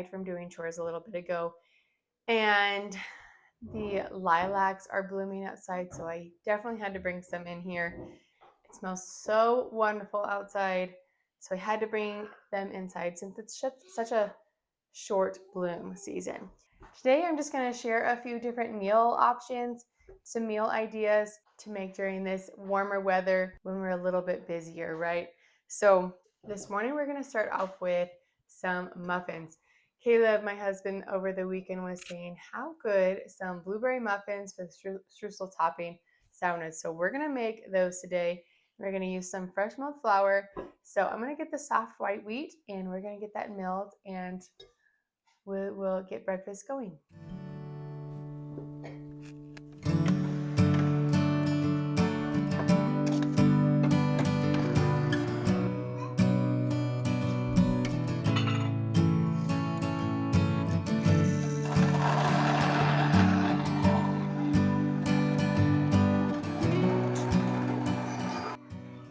outside from doing chores a little bit ago, and the lilacs are blooming outside, so I definitely had to bring some in here. It smells so wonderful outside, so I had to bring them inside since it's such a short bloom season. Today I'm just going to share a few different meal options, some meal ideas to make during this warmer weather when we're a little bit busier, right? So this morning we're going to start off with some muffins. Caleb, my husband, over the weekend was saying how good some blueberry muffins with streusel topping sounded. So we're going to make those today. We're going to use some fresh milled flour. So I'm going to get the soft white wheat and we're going to get that milled and we'll get breakfast going.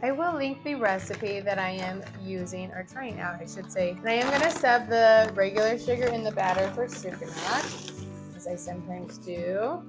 I will link the recipe that I am using, or trying out, I should say. And I am going to sub the regular sugar in the batter for sucralose, as I sometimes do.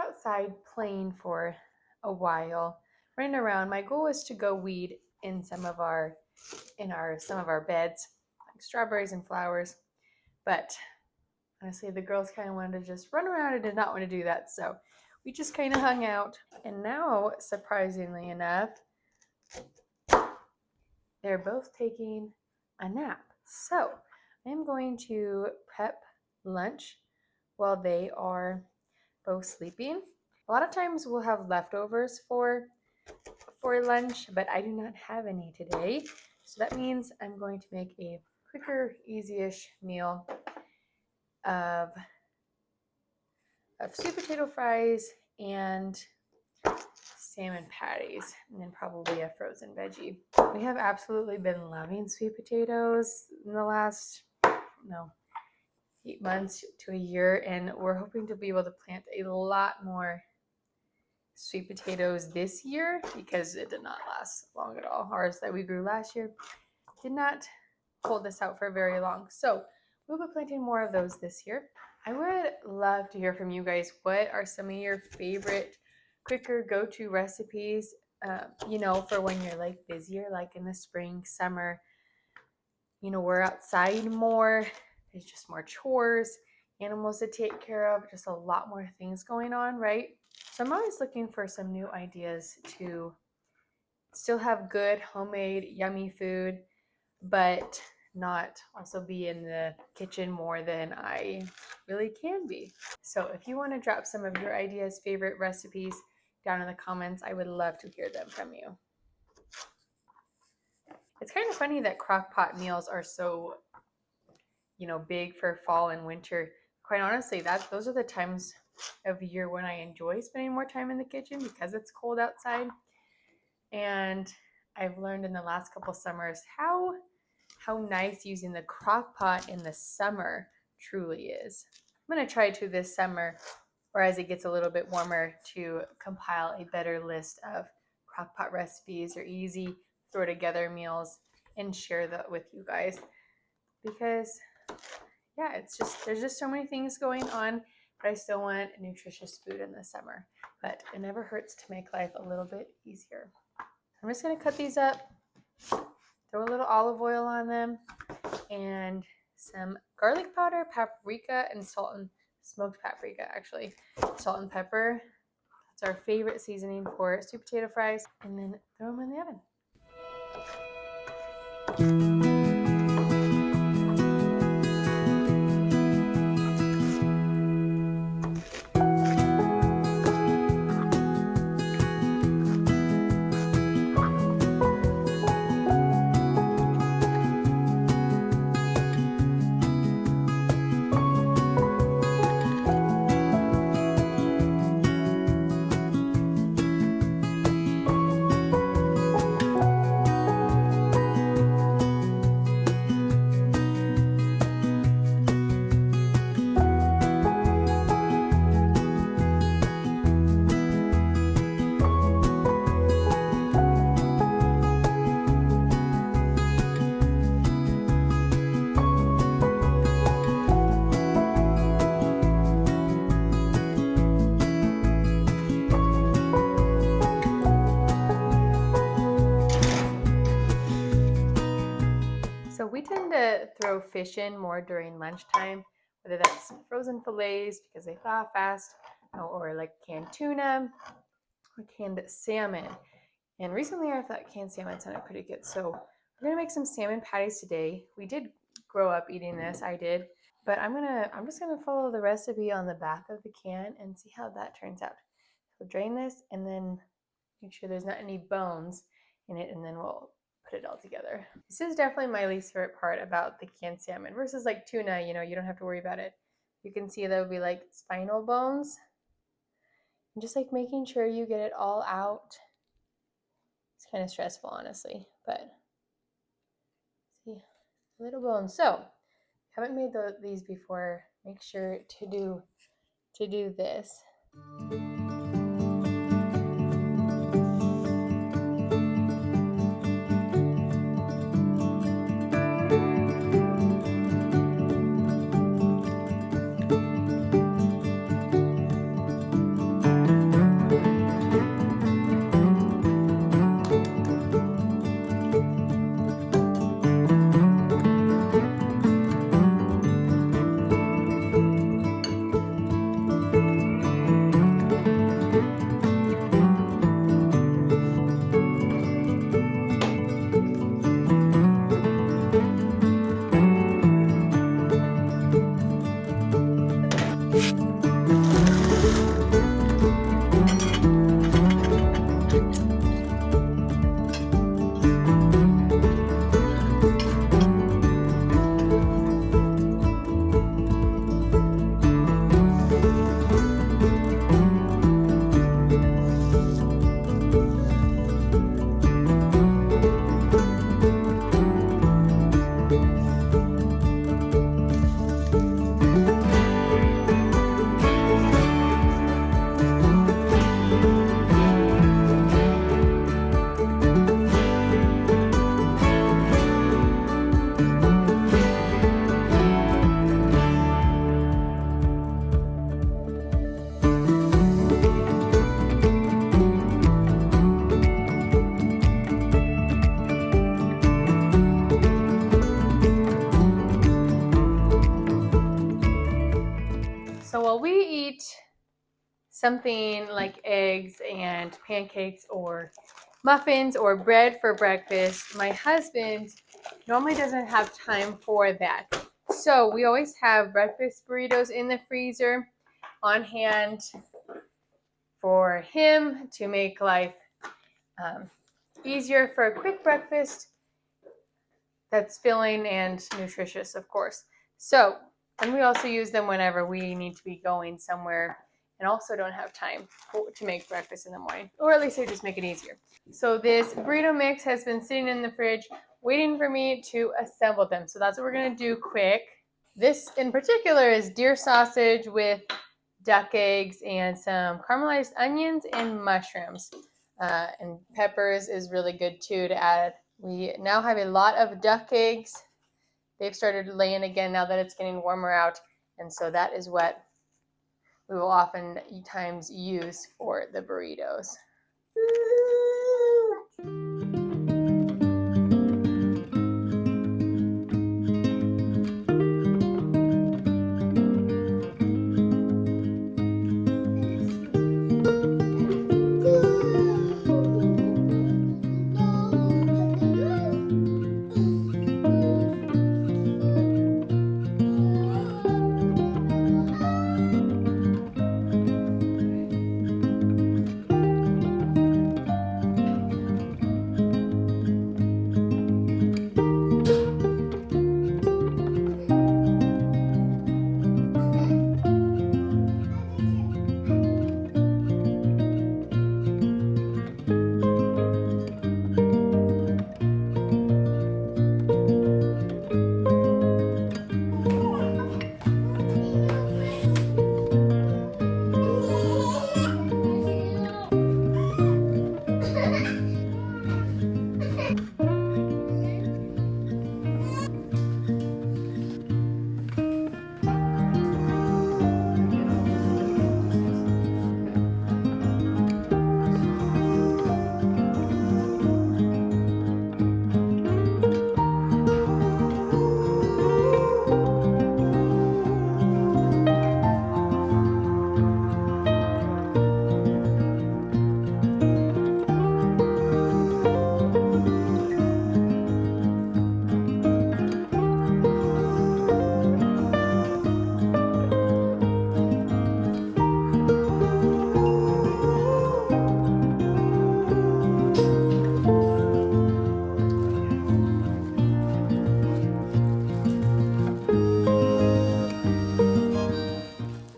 Outside playing for a while, running around. My goal was to go weed in some of our beds, like strawberries and flowers. But honestly, the girls kind of wanted to just run around and did not want to do that. So we just kind of hung out. And now, surprisingly enough, they're both taking a nap. So I'm going to prep lunch while they are both sleeping. A lot of times we'll have leftovers for lunch, but I do not have any today. So that means I'm going to make a quicker, easy-ish meal of sweet potato fries and salmon patties, and then probably a frozen veggie. We have absolutely been loving sweet potatoes in the last, 8 months to a year, and we're hoping to be able to plant a lot more sweet potatoes this year because it did not last long at all. Ours that we grew last year did not hold us out for very long. So we'll be planting more of those this year. I would love to hear from you guys. What are some of your favorite quicker go-to recipes, for when you're like busier, like in the spring, summer, we're outside more, there's just more chores, animals to take care of, just a lot more things going on, right? So I'm always looking for some new ideas to still have good, homemade, yummy food, but not also be in the kitchen more than I really can be. So if you want to drop some of your ideas, favorite recipes down in the comments, I would love to hear them from you. It's kind of funny that crock pot meals are so, big for fall and winter. Quite honestly, those are the times of year when I enjoy spending more time in the kitchen because it's cold outside. And I've learned in the last couple summers how nice using the crock pot in the summer truly is. I'm going to try to this summer, or as it gets a little bit warmer, to compile a better list of crock pot recipes or easy throw together meals and share that with you guys, because there's just so many things going on, but I still want nutritious food in the summer. But it never hurts to make life a little bit easier. I'm just going to cut these up, throw a little olive oil on them, and some garlic powder, paprika, and smoked paprika, actually. Salt and pepper. That's our favorite seasoning for sweet potato fries. And then throw them in the oven. So we tend to throw fish in more during lunchtime, whether that's frozen fillets because they thaw fast, or like canned tuna or canned salmon. And recently I thought canned salmon sounded pretty good. So we're gonna make some salmon patties today. We did grow up eating this, I did, but I'm just gonna follow the recipe on the back of the can and see how that turns out. So drain this and then make sure there's not any bones in it, and then we'll put it all together. This is definitely my least favorite part about the canned salmon versus like tuna. You don't have to worry about it. You can see there will be like spinal bones, and just like making sure you get it all out. It's kind of stressful, honestly, but see, little bones. So haven't made these before, make sure to do this. something like eggs and pancakes or muffins or bread for breakfast, my husband normally doesn't have time for that. So we always have breakfast burritos in the freezer on hand for him to make life easier for a quick breakfast that's filling and nutritious, of course. So, and we also use them whenever we need to be going somewhere and also don't have time to make breakfast in the morning, or at least they just make it easier. So this burrito mix has been sitting in the fridge waiting for me to assemble them. So that's what we're gonna do quick. This in particular is deer sausage with duck eggs and some caramelized onions and mushrooms. And peppers is really good too to add. We now have a lot of duck eggs. They've started laying again now that it's getting warmer out. And so that is what we will oftentimes use for the burritos.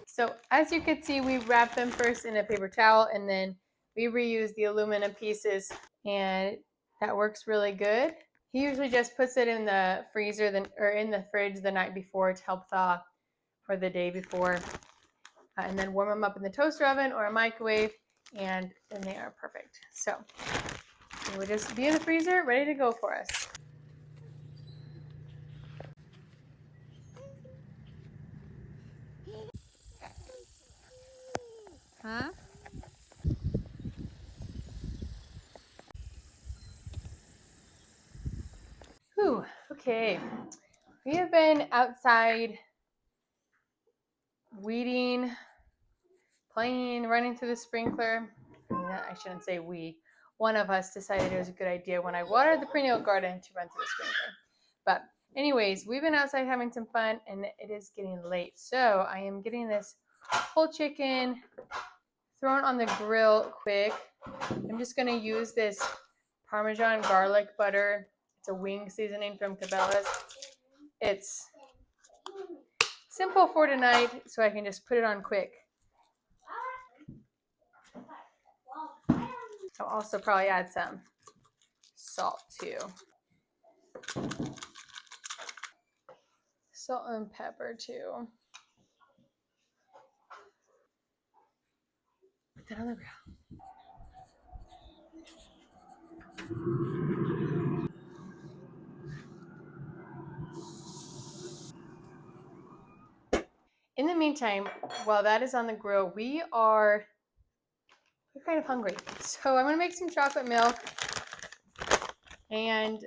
So as you can see, we wrap them first in a paper towel and then we reuse the aluminum pieces, and that works really good. He usually just puts it in the freezer or in the fridge the night before to help thaw for the day before, and then warm them up in the toaster oven or a microwave, and then they are perfect. So they will just be in the freezer ready to go for us. Huh? Whew, okay. We have been outside weeding, playing, running through the sprinkler. I shouldn't say we. One of us decided it was a good idea when I watered the perennial garden to run through the sprinkler. But anyways, we've been outside having some fun, and it is getting late. So I am getting this whole chicken thrown on the grill quick. I'm just going to use this Parmesan garlic butter. It's a wing seasoning from Cabela's. It's simple for tonight, so I can just put it on quick. I'll also probably add some salt too. Salt and pepper too. Put that on the grill. In the meantime, while that is on the grill, we're kind of hungry. So I'm gonna make some chocolate milk, and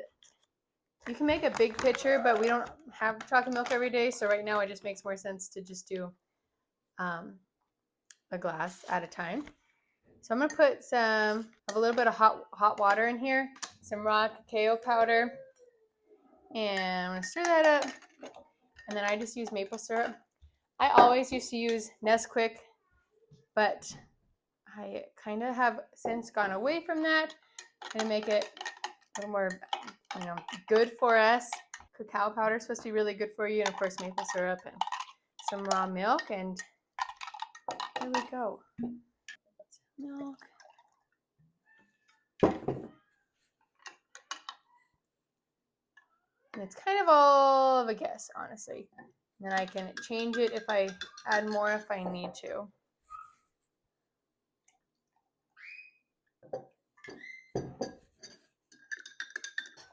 you can make a big pitcher, but we don't have chocolate milk every day. So right now it just makes more sense to just do a glass at a time. So I'm gonna put a little bit of hot water in here, some raw cacao powder, and I'm gonna stir that up. And then I just use maple syrup. I always used to use Nesquik, but I kind of have since gone away from that. I'm gonna make it a little more, good for us. Cacao powder is supposed to be really good for you, and of course maple syrup and some raw milk, and there we go. Milk. And it's kind of all of a guess, honestly. And then I can change it if I add more if I need to.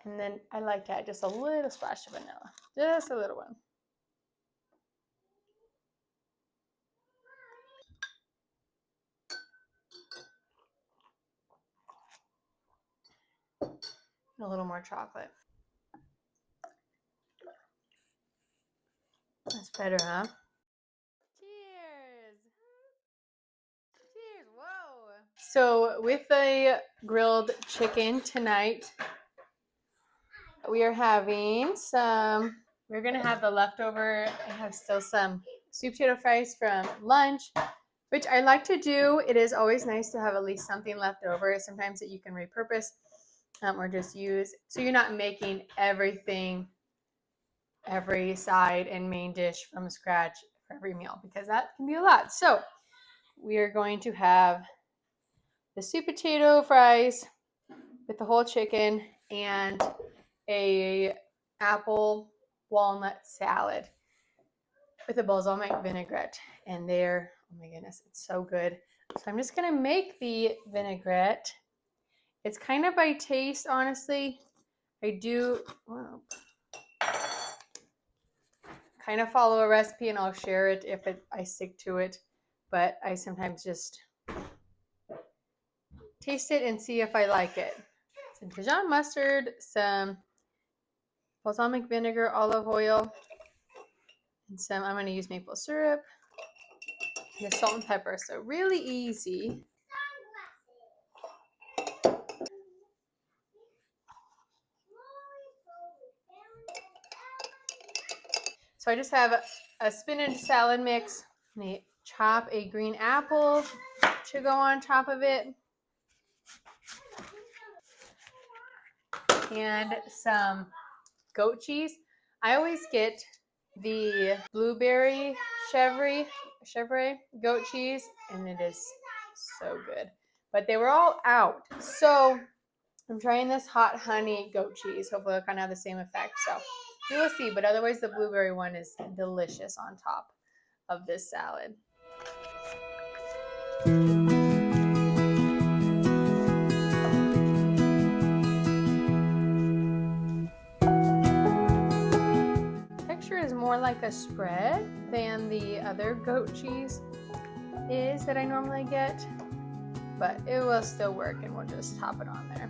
And then I like to add just a little splash of vanilla, just a little one. And a little more chocolate. That's better, huh? Cheers! Cheers! Whoa! So with the grilled chicken tonight, we are having we're gonna have the leftover. I have still some sweet potato fries from lunch, which I like to do. It is always nice to have at least something left over, sometimes that you can repurpose or just use. So you're not making everything, every side and main dish from scratch for every meal, because that can be a lot. So we are going to have the sweet potato fries with the whole chicken and a apple walnut salad with a balsamic vinaigrette. And there, oh my goodness, it's so good. So I'm just gonna make the vinaigrette. It's kind of by taste, honestly. I do kind of follow a recipe, and I'll share it if I stick to it. But I sometimes just taste it and see if I like it. Some Dijon mustard, some balsamic vinegar, olive oil, and some, I'm going to use maple syrup, and the salt and pepper. So really easy. So I just have a spinach salad mix. I'm going to chop a green apple to go on top of it, and some goat cheese. I always get the blueberry chevre goat cheese, and it is so good. But they were all out. So I'm trying this hot honey goat cheese. Hopefully it'll kind of have the same effect. So we will see. But otherwise the blueberry one is delicious on top of this salad. Texture is more like a spread than the other goat cheese is that I normally get, but it will still work, and we'll just top it on there.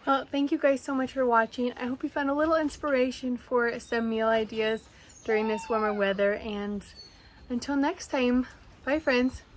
Well, thank you guys so much for watching. I hope you found a little inspiration for some meal ideas during this warmer weather. And until next time, bye friends.